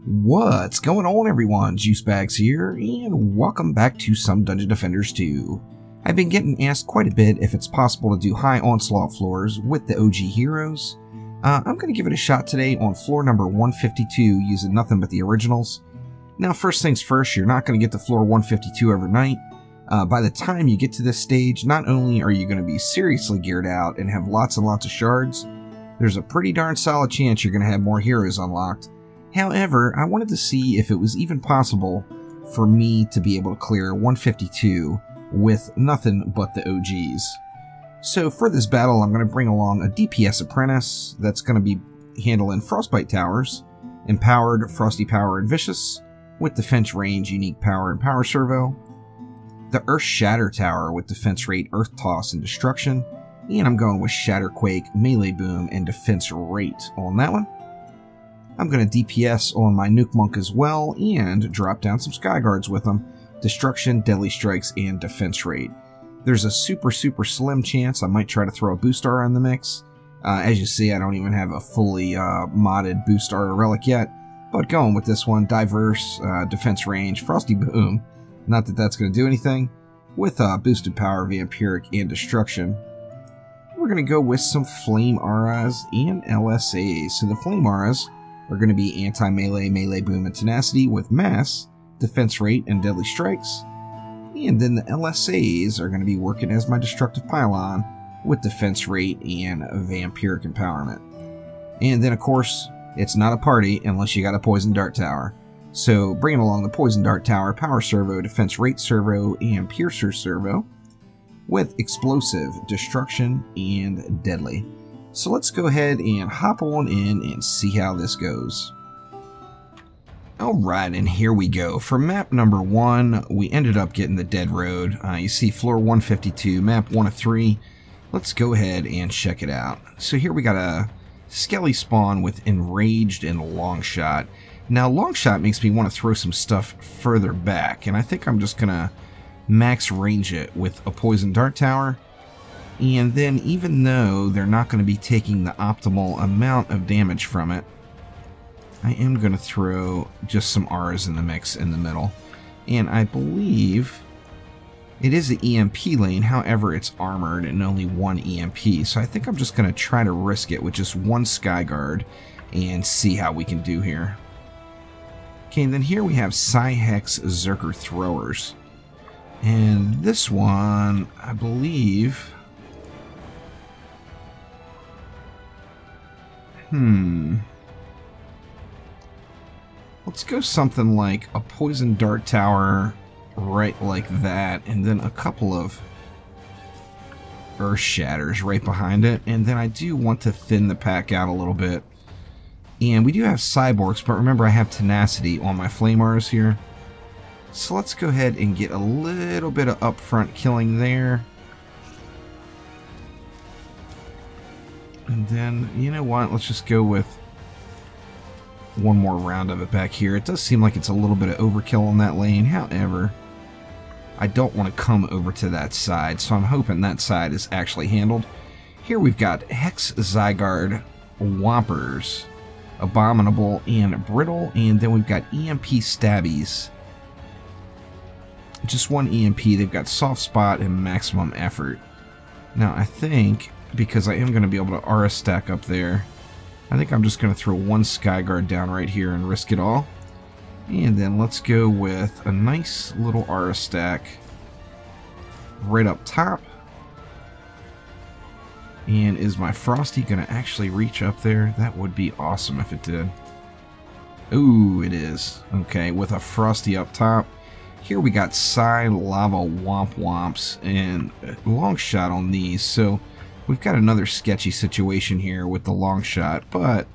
What's going on, everyone? Juicebags here, and welcome back to some Dungeon Defenders 2. I've been getting asked quite a bit if it's possible to do high onslaught floors with the OG heroes. I'm going to give it a shot today on floor number 152 using nothing but the originals. Now, first things first, you're not going to get to floor 152 overnight. By the time you get to this stage, not only are you going to be seriously geared out and have lots and lots of shards, there's a pretty darn solid chance you're going to have more heroes unlocked. However, I wanted to see if it was even possible for me to be able to clear 152 with nothing but the OGs. So for this battle, I'm going to bring along a DPS apprentice that's going to be handling Frostbite Towers, Empowered, Frosty Power, and Vicious, with Defense Range, Unique Power, and Power Servo, the Earth Shatter Tower with Defense Rate, Earth Toss, and Destruction, and I'm going with Shatterquake, Melee Boom, and Defense Rate on that one. I'm going to DPS on my Nuke Monk as well, and drop down some Sky Guards with them, Destruction, Deadly Strikes, and Defense Rate. There's a super slim chance I might try to throw a Boost Aura in the mix. As you see, I don't even have a fully modded Boost Aura relic yet, but going with this one, Diverse, Defense Range, Frosty Boom, not that that's going to do anything, with Boosted Power, Vampiric, and Destruction. We're going to go with some Flame Auras and LSAs. So the Flame Auras are going to be Anti-Melee, Melee Boom, and Tenacity with Mass, Defense Rate, and Deadly Strikes. And then the LSAs are going to be working as my Destructive Pylon with Defense Rate and Vampiric Empowerment. And then, of course, it's not a party unless you got a Poison Dart Tower. So bringing along the Poison Dart Tower, Power Servo, Defense Rate Servo, and Piercer Servo with Explosive, Destruction, and Deadly. So let's go ahead and hop on in and see how this goes. Alright, and here we go. For map number 1, we ended up getting the Dead Road. You see floor 152, map 1 of 3. Let's go ahead and check it out. So here we got a Skelly spawn with Enraged and Longshot. Now Longshot makes me want to throw some stuff further back, and I think I'm just going to max range it with a Poison Dart Tower. And then, even though they're not going to be taking the optimal amount of damage from it, I am going to throw just some Auras in the mix in the middle. And I believe it is the EMP lane, however it's armored and only one EMP. So I think I'm just going to try to risk it with just one Skyguard and see how we can do here. Okay, and then here we have Psyhex Zerker Throwers. And this one, I believe... Let's go something like a Poison Dart Tower right like that, and then a couple of Earth Shatters right behind it. And then I do want to thin the pack out a little bit. And we do have Cyborgs, but remember I have Tenacity on my Flame Auras here. So let's go ahead and get a little bit of upfront killing there. And then, you know what, let's just go with one more round of it back here. It does seem like it's a little bit of overkill on that lane. However, I don't want to come over to that side, so I'm hoping that side is actually handled. Here we've got Hex Zygarde, Whompers, Abominable, and Brittle, and then we've got EMP Stabbies. Just one EMP. They've got Soft Spot and Maximum Effort. Now, I think, because I am going to be able to Aura stack up there, I think I'm just going to throw one Skyguard down right here and risk it all. And then let's go with a nice little Aura stack right up top. And is my Frosty going to actually reach up there? That would be awesome if it did. Ooh, it is. Okay, with a Frosty up top. Here we got Psy Lava Womp Womps and Long Shot on these, so we've got another sketchy situation here with the Long Shot, but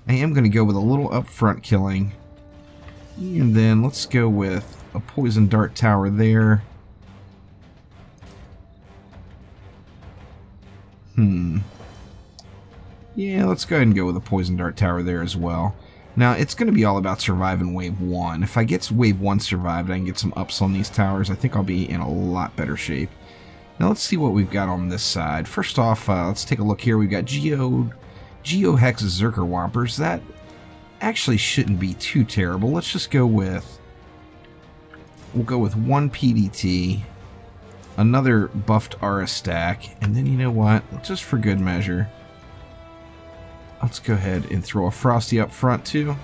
I am going to go with a little upfront killing. And then let's go with a Poison Dart Tower there. Yeah, let's go ahead and go with a Poison Dart Tower there as well. Now, it's going to be all about surviving Wave 1. If I get Wave 1 survived, I can get some ups on these towers. I think I'll be in a lot better shape. Now, let's see what we've got on this side. First off, let's take a look here. We've got Geohex Zerker Whompers. That actually shouldn't be too terrible. Let's just go with... We'll go with 1 PDT, another buffed Aura stack, and then you know what? Just for good measure, let's go ahead and throw a Frosty up front too.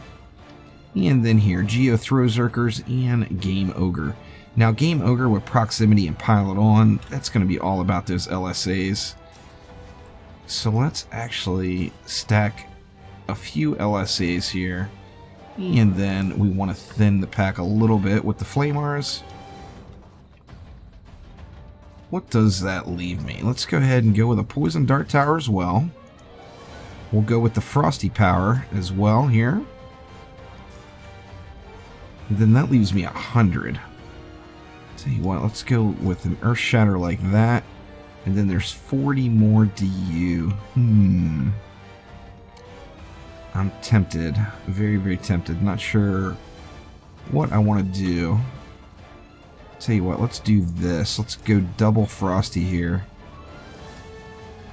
And then here, Geo Throw Zerkers and Game Ogre. Now Game Ogre with Proximity and Pilot on, that's going to be all about those LSAs. So let's actually stack a few LSAs here. And then we want to thin the pack a little bit with the Flamars. What does that leave me? Let's go ahead and go with a Poison Dart Tower as well. We'll go with the Frosty Power as well here. And then that leaves me 100. Tell you what, let's go with an Earth Shatter like that. And then there's 40 more DU. I'm tempted. Very, very tempted. Not sure what I want to do. Tell you what, let's do this. Let's go double Frosty here.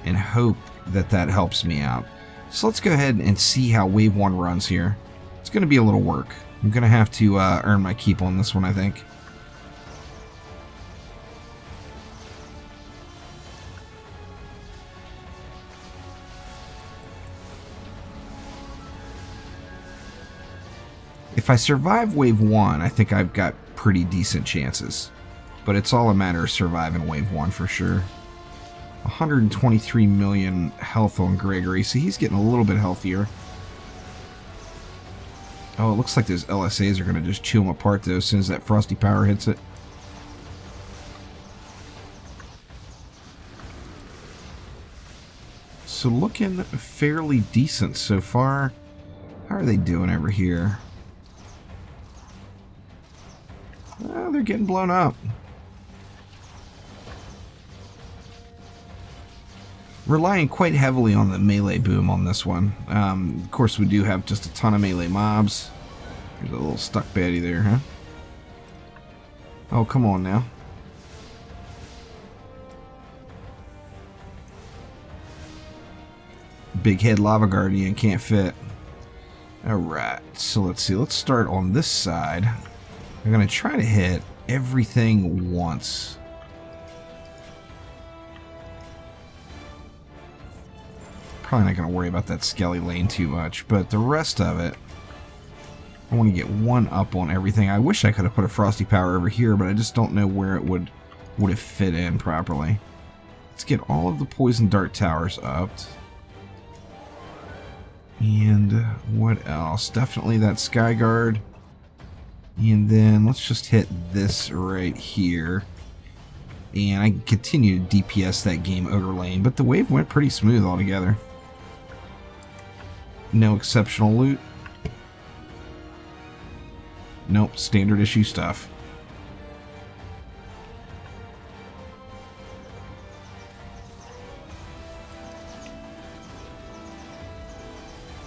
And hope that that helps me out. So let's go ahead and see how Wave 1 runs here. It's going to be a little work. I'm going to have to earn my keep on this one, I think. If I survive Wave 1, I think I've got pretty decent chances. But it's all a matter of surviving Wave 1 for sure. 123 million health on Gregory, so he's getting a little bit healthier. Oh, it looks like those LSAs are going to just chew him apart though as soon as that Frosty Power hits it. So looking fairly decent so far. How are they doing over here? They're getting blown up. Relying quite heavily on the melee boom on this one. Of course, we do have just a ton of melee mobs. There's a little stuck baddie there, huh? Oh, come on now. Big head Lava Guardian can't fit. Alright, so let's see. Let's start on this side. I'm going to try to hit everything once. Probably not going to worry about that Skelly lane too much, but the rest of it, I want to get one up on everything. I wish I could have put a Frosty Power over here, but I just don't know where it would have fit in properly. Let's get all of the Poison Dart Towers up. And what else? Definitely that Sky Guard. And then let's just hit this right here. And I can continue to DPS that Game Ogre lane, but the wave went pretty smooth altogether. No exceptional loot. Nope, standard issue stuff.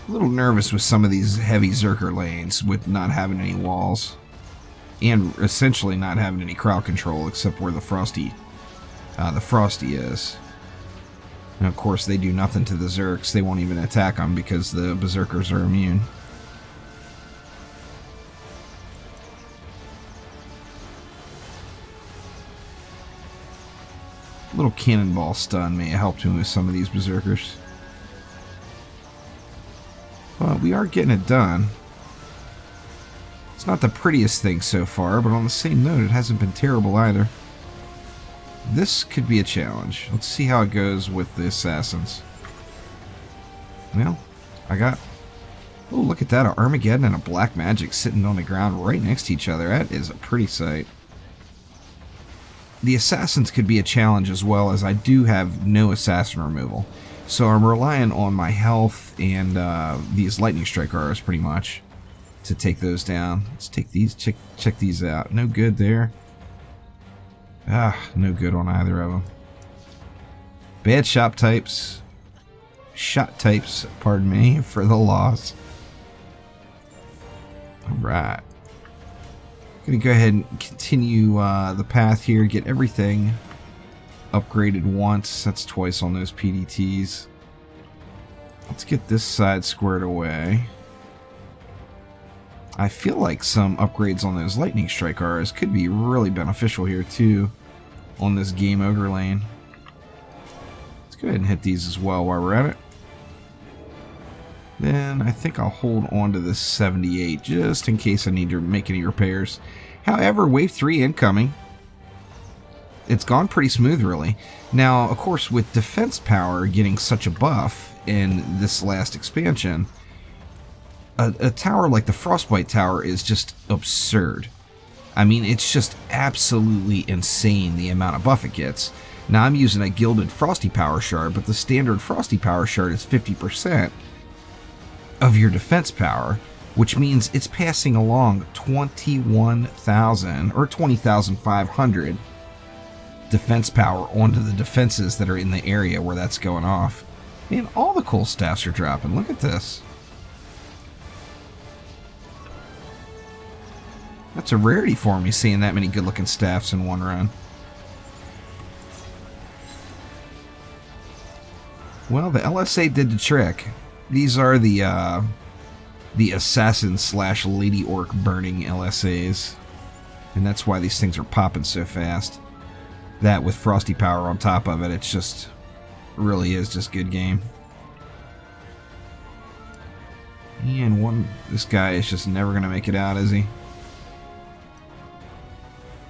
A little nervous with some of these heavy Zerker lanes with not having any walls. And essentially not having any crowd control except where the Frosty is. And of course they do nothing to the Zerks. They won't even attack them because the Berserkers are immune. A little cannonball stun may have helped me with some of these Berserkers. But we are getting it done. It's not the prettiest thing so far, but on the same note, it hasn't been terrible either. This could be a challenge. Let's see how it goes with the Assassins. Well, I got... Oh, look at that. An Armageddon and a Black Magic sitting on the ground right next to each other. That is a pretty sight. The Assassins could be a challenge as well, as I do have no Assassin removal. So I'm relying on my health and these Lightning Strike Auras pretty much to take those down. Let's take these, check these out. No good there. No good on either of them. Bad shot types, pardon me, for the loss. Alright. Gonna go ahead and continue the path here, get everything upgraded once. That's twice on those PDTs. Let's get this side squared away. I feel like some upgrades on those lightning strike auras could be really beneficial here too on this game ogre lane. Let's go ahead and hit these as well while we're at it. Then I think I'll hold on to this 78 just in case I need to make any repairs. However, wave 3 incoming. It's gone pretty smooth, really. Now, of course, with defense power getting such a buff in this last expansion, a tower like the Frostbite Tower is just absurd. I mean, it's just absolutely insane the amount of buff it gets. Now, I'm using a Gilded Frosty Power Shard, but the standard Frosty Power Shard is 50% of your defense power, which means it's passing along 21,000 or 20,500 defense power onto the defenses that are in the area where that's going off. Man, all the cool staffs are dropping. Look at this. That's a rarity for me, seeing that many good-looking staffs in one run. Well, the LSA did the trick. These are the assassin / lady orc burning LSAs, and that's why these things are popping so fast. That with frosty power on top of it, it's just really is just good game. And this guy is just never gonna make it out, is he?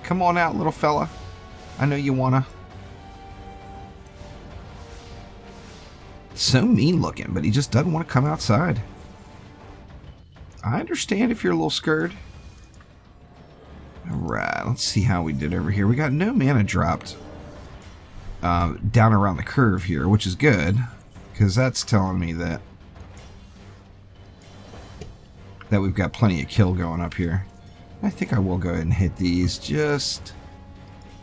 Come on out, little fella. I know you wanna. So mean looking, but he just doesn't want to come outside. I understand if you're a little scared. Alright, let's see how we did over here. We got no mana dropped down around the curve here, which is good, because that's telling me that we've got plenty of kill going up here. I think I will go ahead and hit these just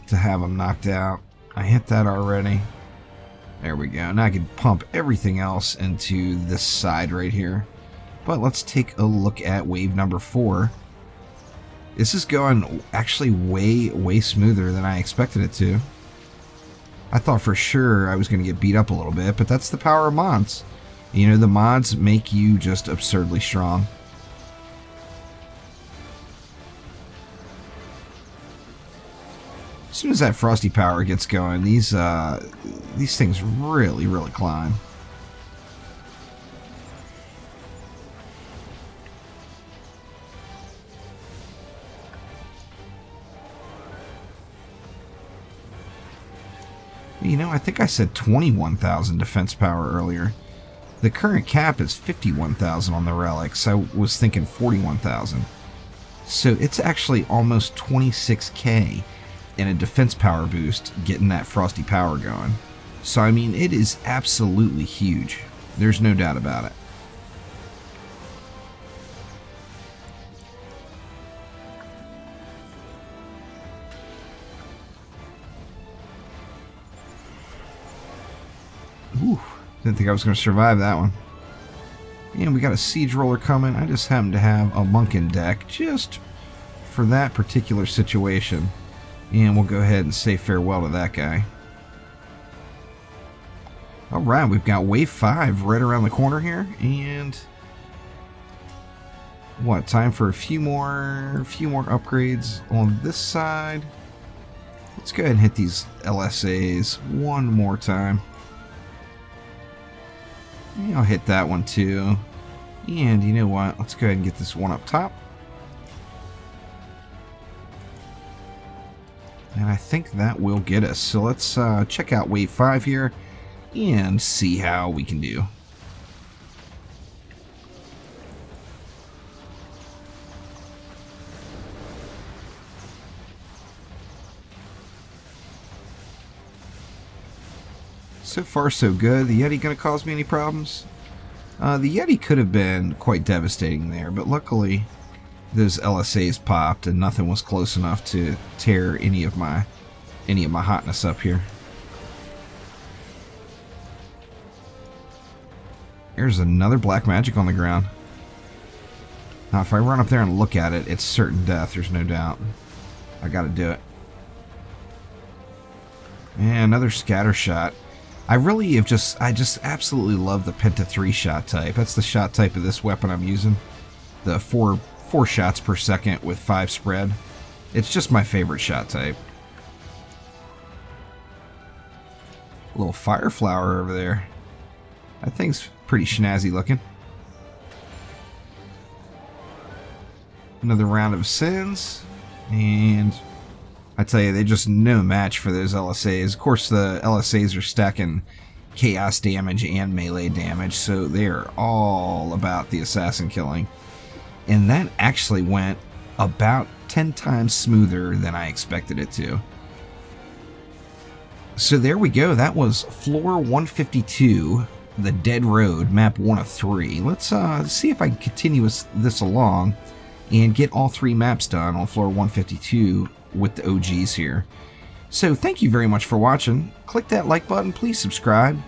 to have them knocked out. I hit that already. There we go. Now I can pump everything else into this side right here. But let's take a look at wave number 4. This is going actually way smoother than I expected it to. I thought for sure I was going to get beat up a little bit, but that's the power of mods. You know, the mods make you just absurdly strong. As soon as that frosty power gets going, these things really climb. You know, I think I said 21,000 defense power earlier. The current cap is 51,000 on the relics. I was thinking 41,000. So it's actually almost 26k in a defense power boost getting that frosty power going. So I mean, it is absolutely huge. There's no doubt about it. Ooh, didn't think I was going to survive that one. And we got a siege roller coming. I just happen to have a monk in deck just for that particular situation. And we'll go ahead and say farewell to that guy. Alright, we've got wave 5 right around the corner here. And what, time for a few more upgrades on this side. Let's go ahead and hit these LSAs one more time. And I'll hit that one too. And you know what? Let's go ahead and get this one up top. And I think that will get us. So let's check out wave 5 here and see how we can do. So far so good. The Yeti gonna cause me any problems? The Yeti could have been quite devastating there, but luckily those LSAs popped and nothing was close enough to tear any of my hotness up here. There's another black magic on the ground. Now if I run up there and look at it, it's certain death, there's no doubt. I gotta do it. And another scatter shot. I just absolutely love the Penta 3 shot type. That's the shot type of this weapon I'm using. The 4 4 shots per second with 5 spread. It's just my favorite shot type. A little fire flower over there. That thing's pretty snazzy looking. Another round of sins, and I tell you, they're just no match for those LSAs. Of course, the LSAs are stacking chaos damage and melee damage, so they're all about the assassin killing. And that actually went about 10 times smoother than I expected it to. So there we go. That was floor 152, the Dead Road, map 1 of 3. Let's see if I can continue this along and get all 3 maps done on floor 152 with the OGs here. So thank you very much for watching. Click that like button, please subscribe,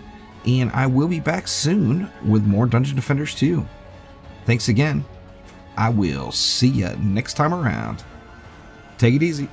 and I will be back soon with more Dungeon Defenders 2. Thanks again. I will see ya next time around. Take it easy.